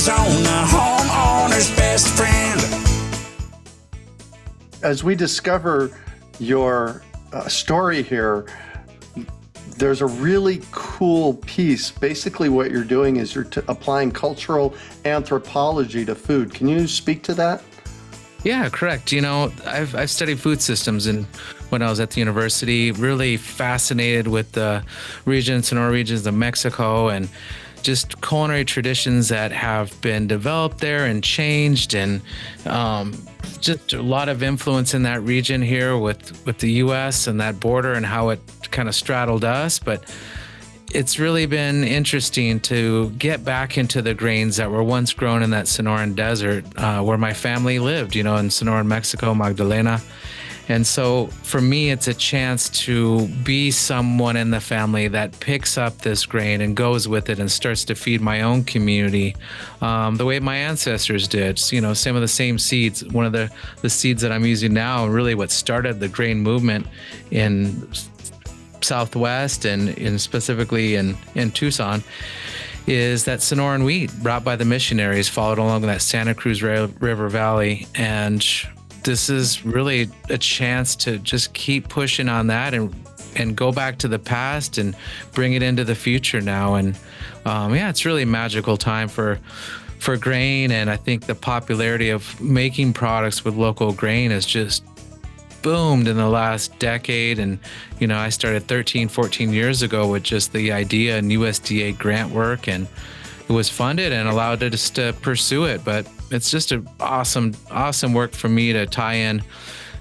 Arizona, homeowner's best friend. As we discover your story here, there's a really cool piece. Basically, what you're doing is you're applying cultural anthropology to food. Can you speak to that? Yeah, correct. I've studied food systems, and when I was at the university, really fascinated with the Sonora regions of Mexico, and just culinary traditions that have been developed there and changed, and just a lot of influence in that region here with the U.S. and that border and how it kind of straddled us. But it's really been interesting to get back into the grains that were once grown in that Sonoran desert where my family lived, in Sonoran, Mexico, Magdalena. And so for me, it's a chance to be someone in the family that picks up this grain and goes with it and starts to feed my own community the way my ancestors did. Some of the same seeds. One of the seeds that I'm using now, really what started the grain movement in Southwest and specifically in Tucson, is that Sonoran wheat brought by the missionaries, followed along that Santa Cruz River Valley. And this is really a chance to just keep pushing on that and go back to the past and bring it into the future now. And it's really a magical time for grain. And I think the popularity of making products with local grain has just boomed in the last decade. And, I started 13, 14 years ago with just the idea and USDA grant work, and it was funded and allowed us to pursue it. But it's just an awesome work for me to tie in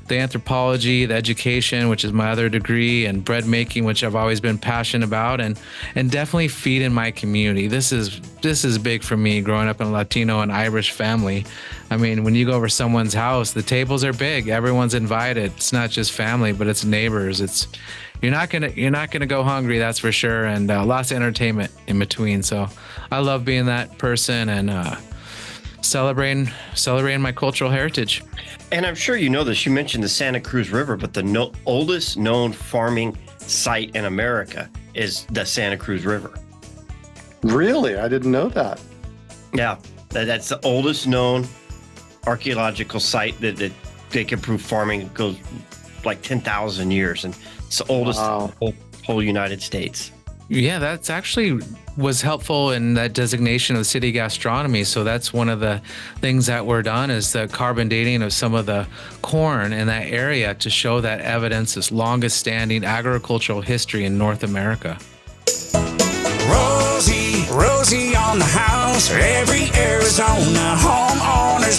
the anthropology, the education, which is my other degree, and bread making, which I've always been passionate about, and definitely feed in my community. This is big for me, growing up in a Latino and Irish family. I mean, when you go over someone's house, the tables are big. Everyone's invited. It's not just family, but it's neighbors. You're not gonna go hungry, that's for sure, and lots of entertainment in between. So I love being that person and celebrating my cultural heritage. And I'm sure you know this. You mentioned the Santa Cruz River, but the oldest known farming site in America is the Santa Cruz River. Really? I didn't know that. Yeah, that's the oldest known archaeological site that they can prove farming goes like 10,000 years, and it's the oldest in the whole United States. Yeah, that's actually was helpful in that designation of city gastronomy. So that's one of the things that were done, is the carbon dating of some of the corn in that area to show that evidence is longest standing agricultural history in North America. Rosie on the house, every Arizona homeowner's